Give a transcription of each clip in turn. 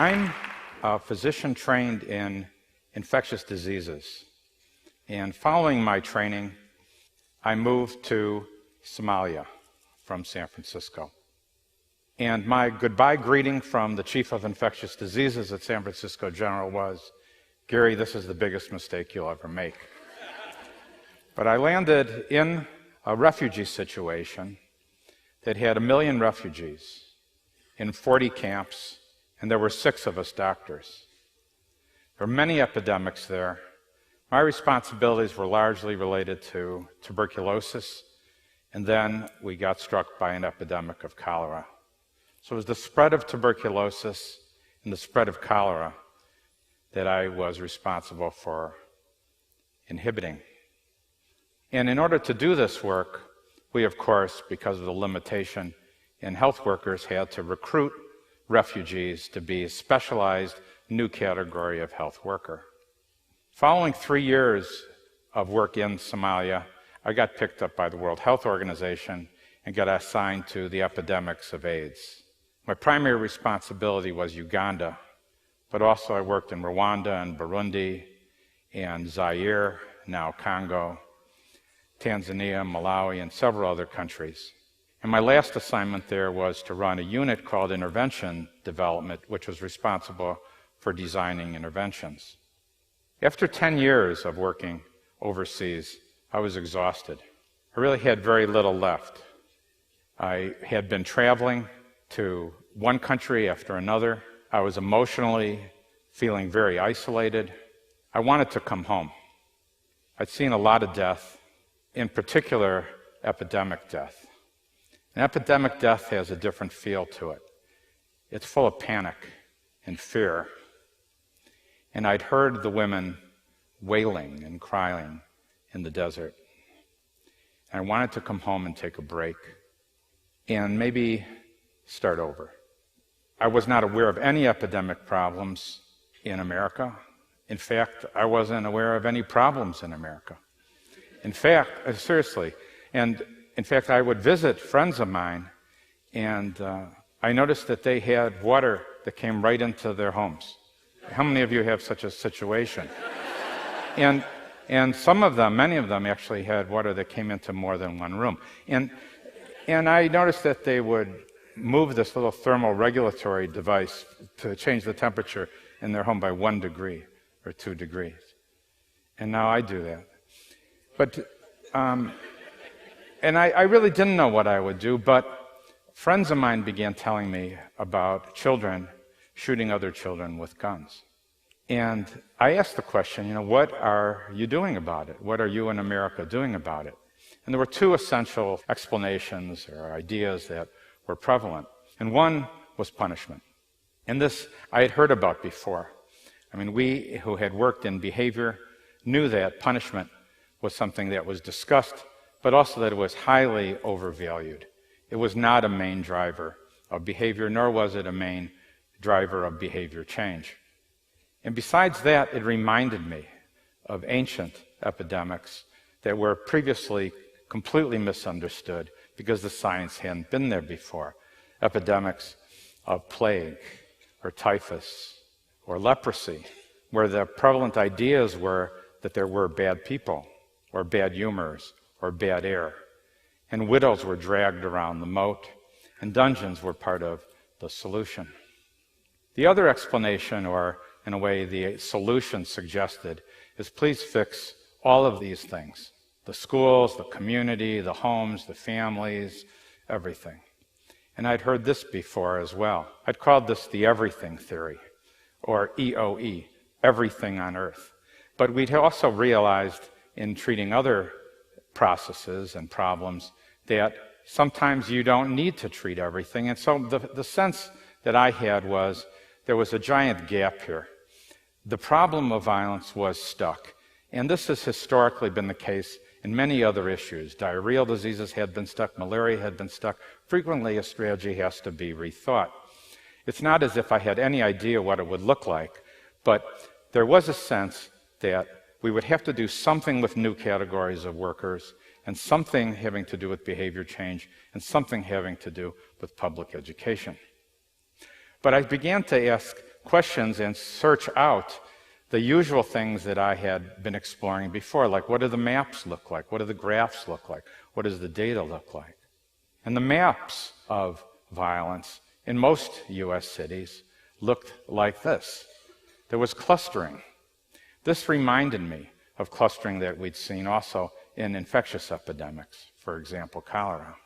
I'm a physician trained in infectious diseases. And following my training, I moved to Somalia from San Francisco. And my goodbye greeting from the chief of infectious diseases at San Francisco General was, "Gary, this is the biggest mistake you'll ever make." But I landed in a refugee situation that had 1 million refugees in 40 camps, and there were 6 of us doctors. There were many epidemics there. My responsibilities were largely related to tuberculosis, and then we got struck by an epidemic of cholera. So it was the spread of tuberculosis and the spread of cholera that I was responsible for inhibiting. And in order to do this work, we, of course, because of the limitation in health workers, had to recruit refugees to be a specialized new category of health worker. Following 3 years of work in Somalia, I got picked up by the World Health Organization and got assigned to the epidemics of AIDS. My primary responsibility was Uganda, but also I worked in Rwanda and Burundi and Zaire, now Congo, Tanzania, Malawi, and several other countries. And my last assignment there was to run a unit called Intervention Development, which was responsible for designing interventions. After 10 years of working overseas, I was exhausted. I really had very little left. I had been traveling to one country after another. I was emotionally feeling very isolated. I wanted to come home. I'd seen a lot of death, in particular, epidemic death. And epidemic death has a different feel to it. It's full of panic and fear. And I'd heard the women wailing and crying in the desert. And I wanted to come home and take a break and maybe start over. I was not aware of any epidemic problems in America. In fact, I wasn't aware of any problems in America. In fact, seriously, and in fact, I would visit friends of mine, and I noticed that they had water that came right into their homes. How many of you have such a situation? And some of them, many of them actually had water that came into more than one room. And I noticed that they would move this little thermal regulatory device to change the temperature in their home by 1 degree or 2 degrees. And now I do that. But, and I really didn't know what I would do, but friends of mine began telling me about children shooting other children with guns. And I asked the question, what are you doing about it? What are you in America doing about it? And there were 2 essential explanations or ideas that were prevalent. And one was punishment. And this I had heard about before. I mean, we who had worked in behavior knew that punishment was something that was discussed, but also that it was highly overvalued. It was not a main driver of behavior, nor was it a main driver of behavior change. And besides that, it reminded me of ancient epidemics that were previously completely misunderstood because the science hadn't been there before. Epidemics of plague or typhus or leprosy, where the prevalent ideas were that there were bad people or bad humors or bad air. And widows were dragged around the moat, and dungeons were part of the solution. The other explanation, or in a way the solution suggested, is please fix all of these things. The schools, the community, the homes, the families, everything. And I'd heard this before as well. I'd called this the everything theory, or EOE, everything on earth. But we'd also realized in treating other processes and problems that sometimes you don't need to treat everything. And so the sense that I had was there was a giant gap here. The problem of violence was stuck. And this has historically been the case in many other issues. Diarrheal diseases had been stuck, malaria had been stuck. Frequently, a strategy has to be rethought. It's not as if I had any idea what it would look like, but there was a sense that we would have to do something with new categories of workers, and something having to do with behavior change, and something having to do with public education. But I began to ask questions and search out the usual things that I had been exploring before, like what do the maps look like? What do the graphs look like? What does the data look like? And the maps of violence in most US cities looked like this. There was clustering. This reminded me of clustering that we'd seen also in infectious epidemics, for example, cholera.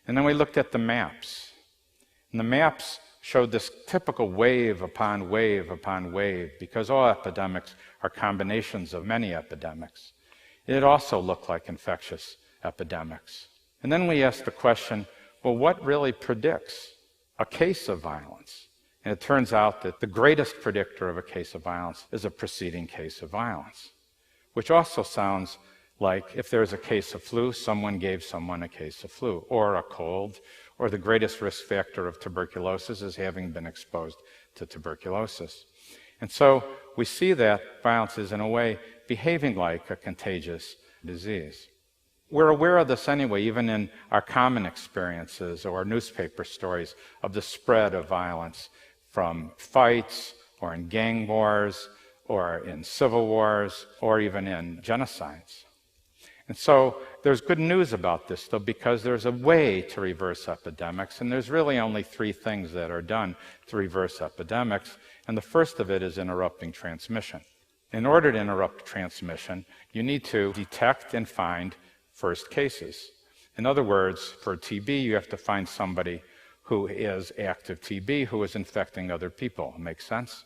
And then we looked at the maps. And the maps showed this typical wave upon wave upon wave, because all epidemics are combinations of many epidemics. It also looked like infectious epidemics. And then we asked the question, well, what really predicts a case of violence? And it turns out that the greatest predictor of a case of violence is a preceding case of violence, which also sounds like if there's a case of flu, someone gave someone a case of flu, or a cold, or the greatest risk factor of tuberculosis is having been exposed to tuberculosis. And so we see that violence is in a way behaving like a contagious disease. We're aware of this anyway, even in our common experiences or newspaper stories of the spread of violence from fights or in gang wars or in civil wars or even in genocides. And so there's good news about this, though, because there's a way to reverse epidemics, and there's really only three things that are done to reverse epidemics, and the first of it is interrupting transmission. In order to interrupt transmission, you need to detect and find first cases. In other words, for TB, you have to find somebody who is active TB, who is infecting other people. Makes sense?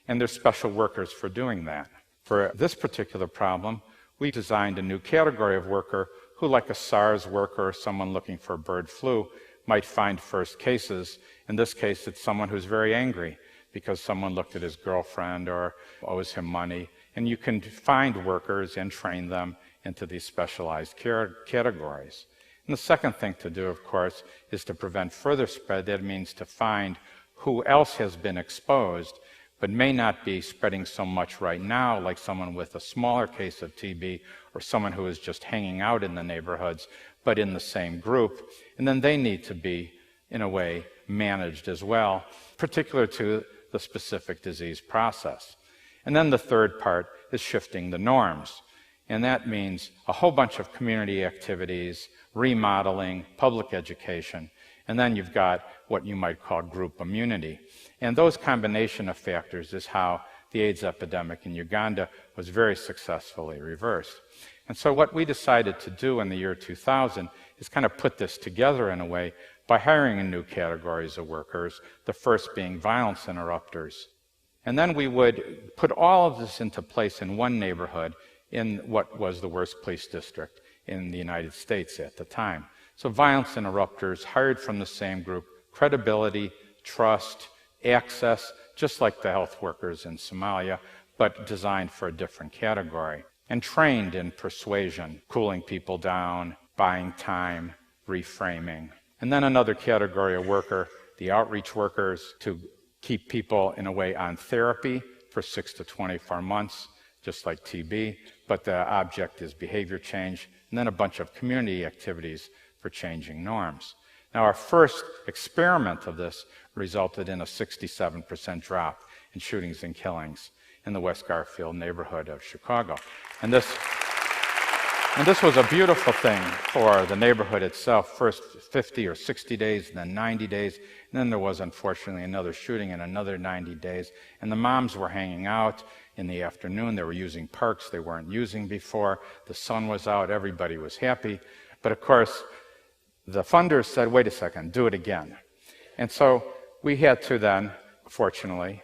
And there's special workers for doing that. For this particular problem, we designed a new category of worker who, like a SARS worker or someone looking for bird flu, might find first cases. In this case, it's someone who's very angry because someone looked at his girlfriend or owes him money. And you can find workers and train them into these specialized categories. And the second thing to do, of course, is to prevent further spread. That means to find who else has been exposed but may not be spreading so much right now, like someone with a smaller case of TB or someone who is just hanging out in the neighborhoods, but in the same group. And then they need to be, in a way, managed as well, particular to the specific disease process. And then the third part is shifting the norms. And that means a whole bunch of community activities, remodeling, public education, and then you've got what you might call group immunity. And those combination of factors is how the AIDS epidemic in Uganda was very successfully reversed. And so what we decided to do in the year 2000 is kind of put this together in a way by hiring in new categories of workers, the first being violence interrupters. And then we would put all of this into place in one neighborhood in what was the worst police district in the United States at the time. So violence interrupters hired from the same group, credibility, trust, access, just like the health workers in Somalia, but designed for a different category. And trained in persuasion, cooling people down, buying time, reframing. And then another category of worker, the outreach workers, to keep people in a way on therapy for 6 to 24 months, just like TB, but the object is behavior change, and then a bunch of community activities for changing norms. Now, our first experiment of this resulted in a 67% drop in shootings and killings in the West Garfield neighborhood of Chicago. And this was a beautiful thing for the neighborhood itself. First 50 or 60 days, and then 90 days. And then there was, unfortunately, another shooting in another 90 days. And the moms were hanging out in the afternoon. They were using parks they weren't using before. The sun was out. Everybody was happy. But, of course, the funders said, wait a second, do it again. And so we had to then, fortunately,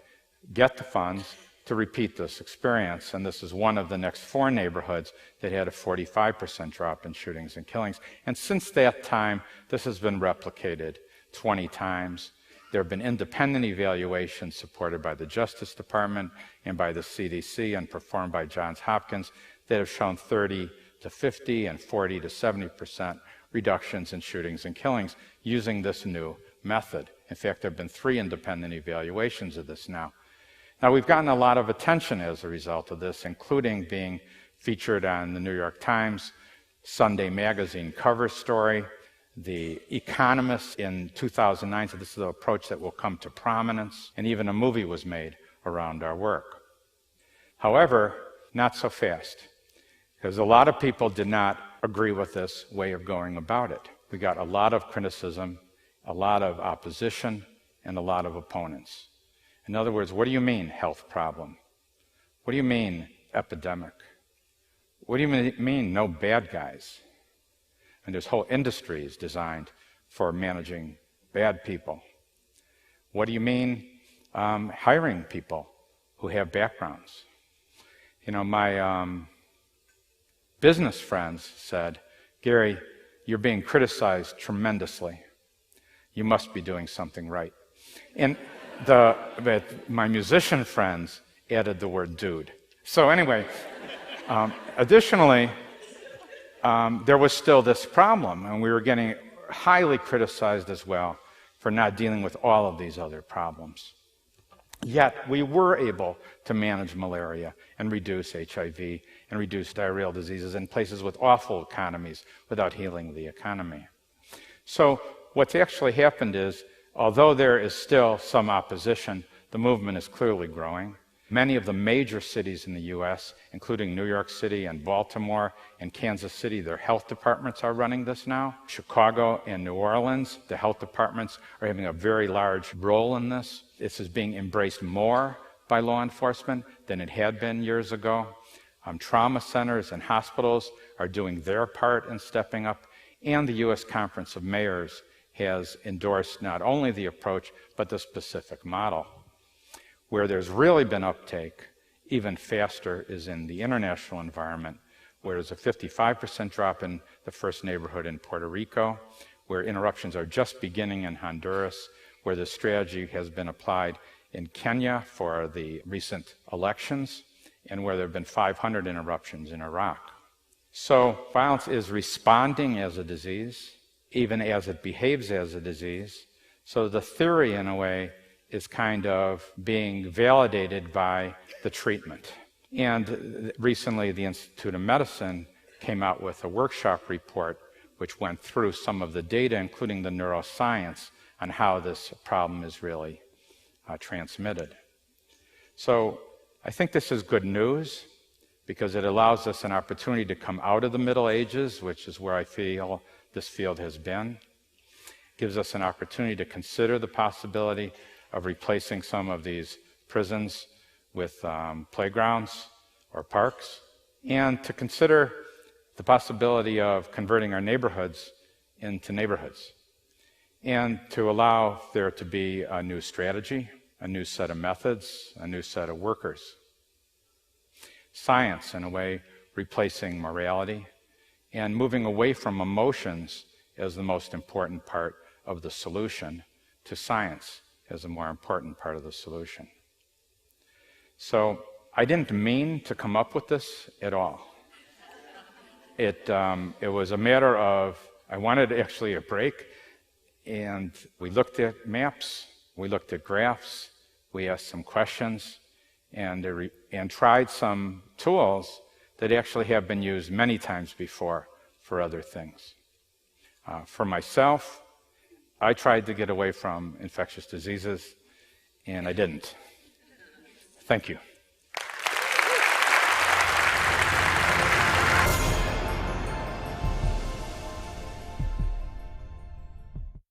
get the funds to repeat this experience. And this is one of the next 4 neighborhoods that had a 45% drop in shootings and killings. And since that time, this has been replicated 20 times. There have been independent evaluations supported by the Justice Department and by the CDC and performed by Johns Hopkins that have shown 30 to 50 and 40 to 70% reductions in shootings and killings using this new method. In fact, there have been 3 independent evaluations of this now. Now, we've gotten a lot of attention as a result of this, including being featured on the New York Times Sunday magazine cover story, The economists in 2009 said this is an approach that will come to prominence, and even a movie was made around our work. However, not so fast, because a lot of people did not agree with this way of going about it. We got a lot of criticism, a lot of opposition, and a lot of opponents. In other words, what do you mean health problem? What do you mean epidemic? What do you mean no bad guys? And there's whole industries designed for managing bad people. What do you mean hiring people who have backgrounds? You know, my business friends said, Gary, you're being criticized tremendously. You must be doing something right. And my musician friends added the word dude. So anyway, additionally, there was still this problem, and we were getting highly criticized as well for not dealing with all of these other problems. Yet, we were able to manage malaria and reduce HIV and reduce diarrheal diseases in places with awful economies without healing the economy. So, what's actually happened is, although there is still some opposition, the movement is clearly growing. Many of the major cities in the U.S., including New York City and Baltimore and Kansas City, their health departments are running this now. Chicago and New Orleans, the health departments are having a very large role in this. This is being embraced more by law enforcement than it had been years ago. Trauma centers and hospitals are doing their part in stepping up, and the U.S. Conference of Mayors has endorsed not only the approach, but the specific model. Where there's really been uptake, even faster, is in the international environment, where there's a 55% drop in the first neighborhood in Puerto Rico, where interruptions are just beginning in Honduras, where the strategy has been applied in Kenya for the recent elections, and where there have been 500 interruptions in Iraq. So violence is responding as a disease, even as it behaves as a disease. So the theory, in a way, is kind of being validated by the treatment. And recently, the Institute of Medicine came out with a workshop report which went through some of the data, including the neuroscience, on how this problem is really transmitted. So I think this is good news because it allows us an opportunity to come out of the Middle Ages, which is where I feel this field has been. It gives us an opportunity to consider the possibility of replacing some of these prisons with playgrounds or parks, and to consider the possibility of converting our neighborhoods into neighborhoods, and to allow there to be a new strategy, a new set of methods, a new set of workers. Science, in a way, replacing morality, and moving away from emotions as the most important part of the solution to science as a more important part of the solution. So I didn't mean to come up with this at all. It was a matter of, I wanted actually a break, and we looked at maps, we looked at graphs, we asked some questions, and tried some tools that actually have been used many times before for other things. For myself, I tried to get away from infectious diseases, and I didn't. Thank you.